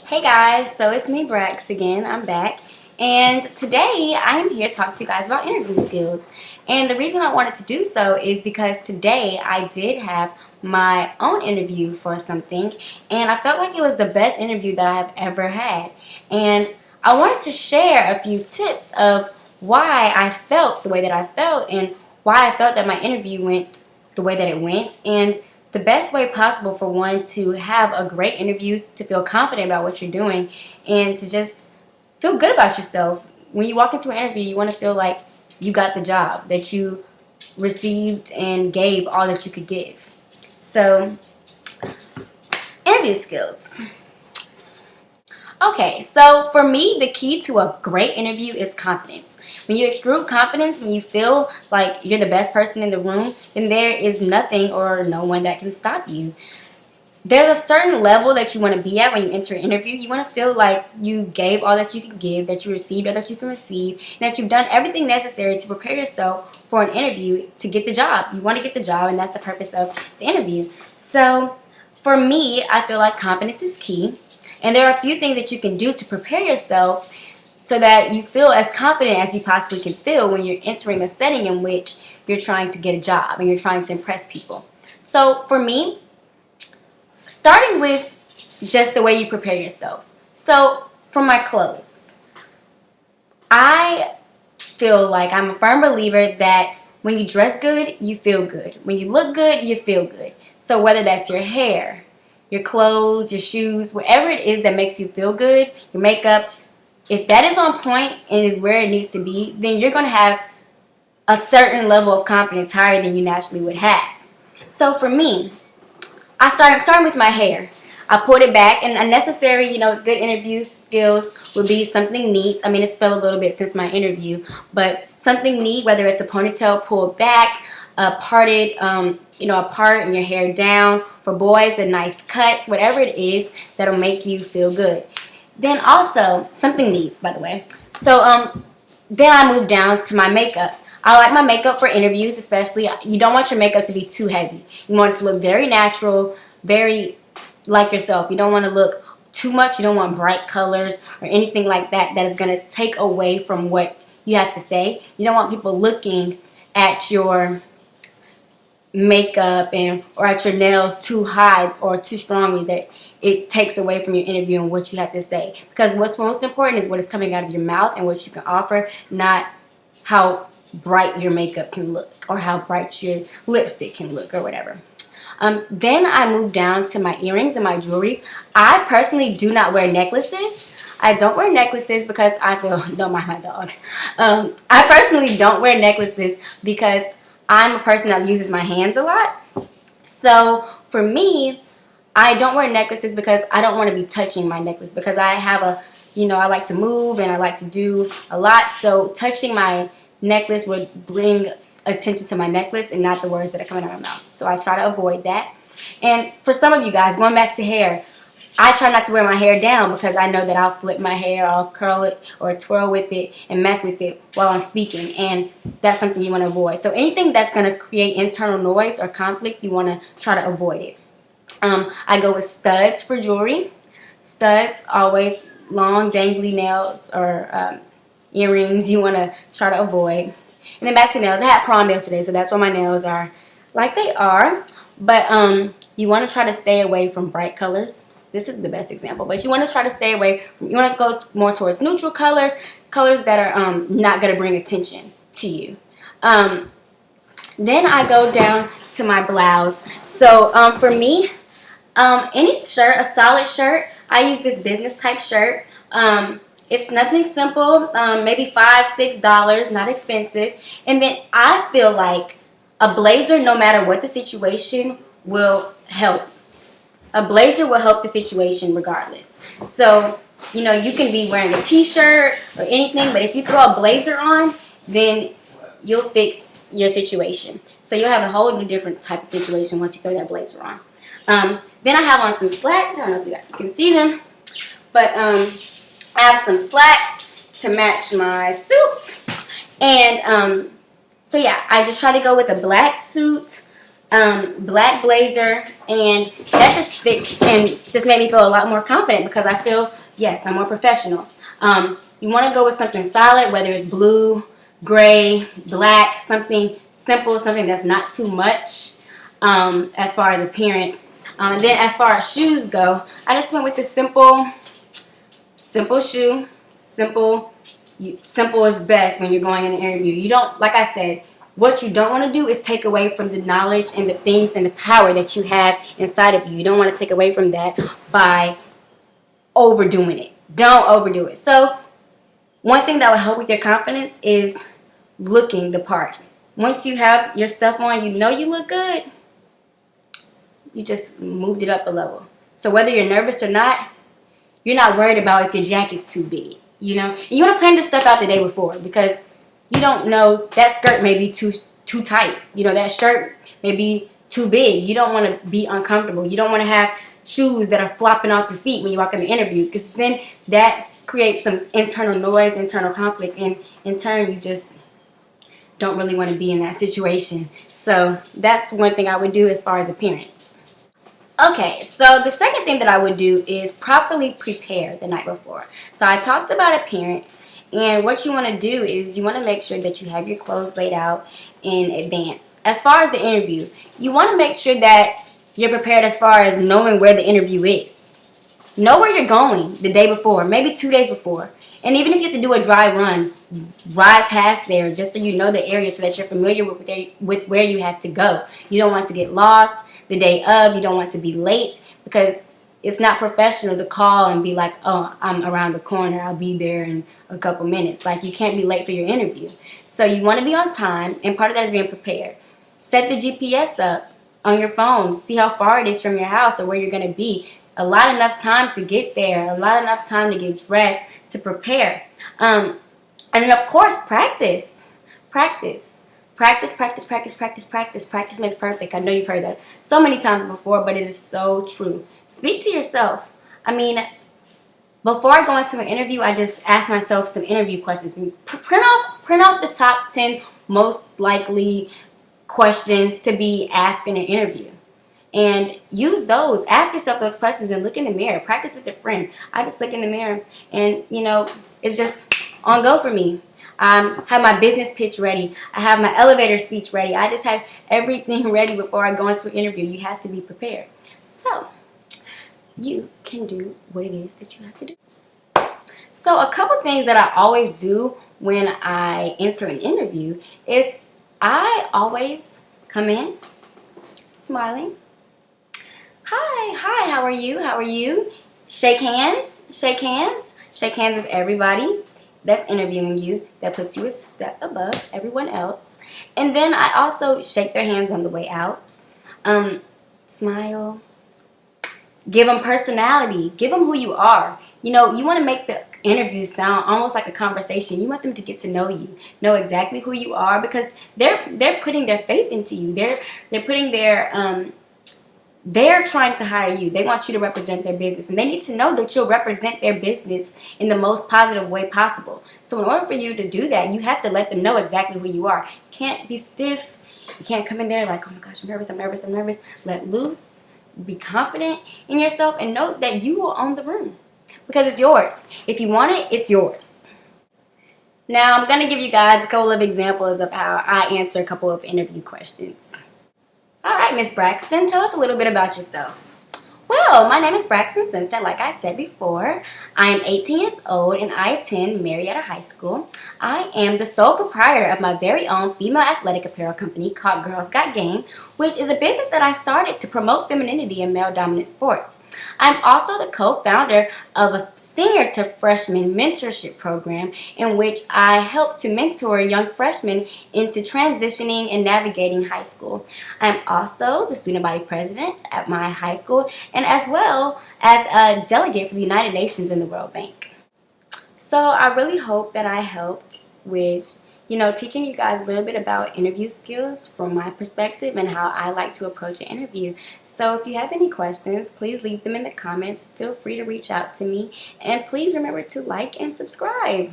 Hey guys, so it's me Brax again. I'm back, and today I'm here to talk to you guys about interview skills. And the reason I wanted to do so is because today I did have my own interview for something, and I felt like it was the best interview that I've ever had. And I wanted to share a few tips of why I felt the way that I felt and why I felt that my interview went the way that it went, and the best way possible for one to have a great interview, to feel confident about what you're doing, and to just feel good about yourself. When you walk into an interview, you want to feel like you got the job, that you received and gave all that you could give. So, interview skills. Okay, so for me, the key to a great interview is confidence. When you extrude confidence, when you feel like you're the best person in the room, then there is nothing or no one that can stop you. There's a certain level that you want to be at when you enter an interview. You want to feel like you gave all that you can give, that you received all that you can receive, and that you've done everything necessary to prepare yourself for an interview to get the job. You want to get the job, and that's the purpose of the interview. So for me, I feel like confidence is key. And there are a few things that you can do to prepare yourself so that you feel as confident as you possibly can feel when you're entering a setting in which you're trying to get a job and you're trying to impress people. So for me, starting with just the way you prepare yourself. So for my clothes, I feel like I'm a firm believer that when you dress good, you feel good. When you look good, you feel good. So whether that's your hair, your clothes, your shoes, whatever it is that makes you feel good, your makeup, if that is on point and is where it needs to be, then you're going to have a certain level of confidence higher than you naturally would have. So for me, starting with my hair. I pulled it back, and unnecessary, good interview skills would be something neat. I mean, it's fell a little bit since my interview, but something neat, whether it's a ponytail pulled back, a parted, a part in your hair down. For boys, a nice cut, whatever it is that'll make you feel good. Then also, something neat, by the way. So, then I moved down to my makeup. I like my makeup for interviews, especially. You don't want your makeup to be too heavy. You want it to look very natural, very like yourself. You don't want to look too much. You don't want bright colors or anything like that that is going to take away from what you have to say. You don't want people looking at your makeup or at your nails too high or too strongly that it takes away from your interview and what you have to say. Because what's most important is what is coming out of your mouth and what you can offer, not how bright your makeup can look or how bright your lipstick can look or whatever. Then I moved down to my earrings and my jewelry. I personally do not wear necklaces. I don't wear necklaces because I feel, don't mind my dog. I personally don't wear necklaces because I'm a person that uses my hands a lot. So for me, I don't wear necklaces because I don't want to be touching my necklace, because I have I like to move and I like to do a lot. So touching my necklace would bring attention to my necklace and not the words that are coming out of my mouth. So I try to avoid that. And for some of you guys, going back to hair, I try not to wear my hair down because I know that I'll flip my hair, I'll curl it or twirl with it and mess with it while I'm speaking. And that's something you want to avoid. So anything that's going to create internal noise or conflict, you want to try to avoid it. I go with studs for jewelry. Studs, always long, dangly nails or earrings you want to try to avoid. And then back to nails. I had prom yesterday, so that's why my nails are like they are. But you want to try to stay away from bright colors. This is the best example, but you want to try to stay away. You want to go more towards neutral colors, colors that are not going to bring attention to you. Then I go down to my blouse. So for me, any shirt, a solid shirt, I use this business type shirt. It's nothing simple, maybe $5-6, not expensive. And then I feel like a blazer, no matter what the situation, will help. A blazer will help the situation regardless. So, you can be wearing a t-shirt or anything, but if you throw a blazer on, then you'll fix your situation. So you'll have a whole new different type of situation once you throw that blazer on. Then I have on some slacks. I don't know if you guys can see them, but I have some slacks to match my suit. And so yeah, I just try to go with a black suit, black blazer, and that just fits and just made me feel a lot more confident because I feel Yes, I'm more professional. You want to go with something solid, whether it's blue, gray, black, something simple, something that's not too much as far as appearance. And then as far as shoes go, I just went with the simple shoe. Simple is best when you're going in an interview. You don't, like I said, what you don't want to do is take away from the knowledge and the things and the power that you have inside of you. You don't want to take away from that by overdoing it. Don't overdo it. So one thing that will help with your confidence is looking the part. Once you have your stuff on, you know you look good, you just moved it up a level. So whether you're nervous or not, you're not worried about if your jacket's too big, you know? And you want to plan this stuff out the day before, because you don't know, that skirt may be too tight. You know, that shirt may be too big. You don't want to be uncomfortable. You don't want to have shoes that are flopping off your feet when you walk in the interview, because then that creates some internal noise, internal conflict, and in turn you just don't really want to be in that situation. So that's one thing I would do as far as appearance. Okay, so the second thing that I would do is properly prepare the night before. So I talked about appearance, and what you want to do is you want to make sure that you have your clothes laid out in advance. As far as the interview, you want to make sure that you're prepared as far as knowing where the interview is. Know where you're going the day before, maybe 2 days before. And even if you have to do a dry run, ride past there just so you know the area, so that you're familiar with where you have to go. You don't want to get lost the day of. You don't want to be late, because it's not professional to call and be like, oh, I'm around the corner, I'll be there in a couple minutes. Like, you can't be late for your interview. So you want to be on time, and part of that is being prepared. Set the GPS up on your phone. See how far it is from your house or where you're going to be. Allot enough time to get there. Allot enough time to get dressed, to prepare. And then, of course, practice. Practice makes perfect. I know you've heard that so many times before, but it is so true. Speak to yourself. I mean, before I go into an interview, I just ask myself some interview questions. And print off the top 10 most likely questions to be asked in an interview. And use those. Ask yourself those questions and look in the mirror. Practice with a friend. I just look in the mirror, and, you know, it's just on go for me. I have my business pitch ready. I have my elevator speech ready. I just have everything ready before I go into an interview. You have to be prepared. So you can do what it is that you have to do. So a couple things that I always do when I enter an interview is I always come in smiling. Hi, how are you? Shake hands with everybody that's interviewing you. That puts you a step above everyone else. And then I also shake their hands on the way out. Smile. Give them personality. Give them who you are. You know, you want to make the interview sound almost like a conversation. You want them to get to know you, know exactly who you are, because they're putting their faith into you. They're putting their they're trying to hire you. They want you to represent their business, and they need to know that you'll represent their business in the most positive way possible. So in order for you to do that, you have to let them know exactly who you are. You can't be stiff. You can't come in there like, oh my gosh, I'm nervous. Let loose. Be confident in yourself, and know that you will own the room, because it's yours. If you want it, it's yours. Now, I'm going to give you guys a couple of examples of how I answer a couple of interview questions. All right, Miss Braxton, tell us a little bit about yourself. Well, my name is Braxton Simpson. Like I said before, I am 18 years old and I attend Marietta High School. I am the sole proprietor of my very own female athletic apparel company called Girls Got Game, which is a business that I started to promote femininity in male-dominant sports. I'm also the co-founder of a senior to freshman mentorship program in which I help to mentor young freshmen into transitioning and navigating high school. I'm also the student body president at my high school, and as well as a delegate for the United Nations and the World Bank. So I really hope that I helped with, teaching you guys a little bit about interview skills from my perspective and how I like to approach an interview. So if you have any questions, please leave them in the comments. Feel free to reach out to me, and please remember to like and subscribe.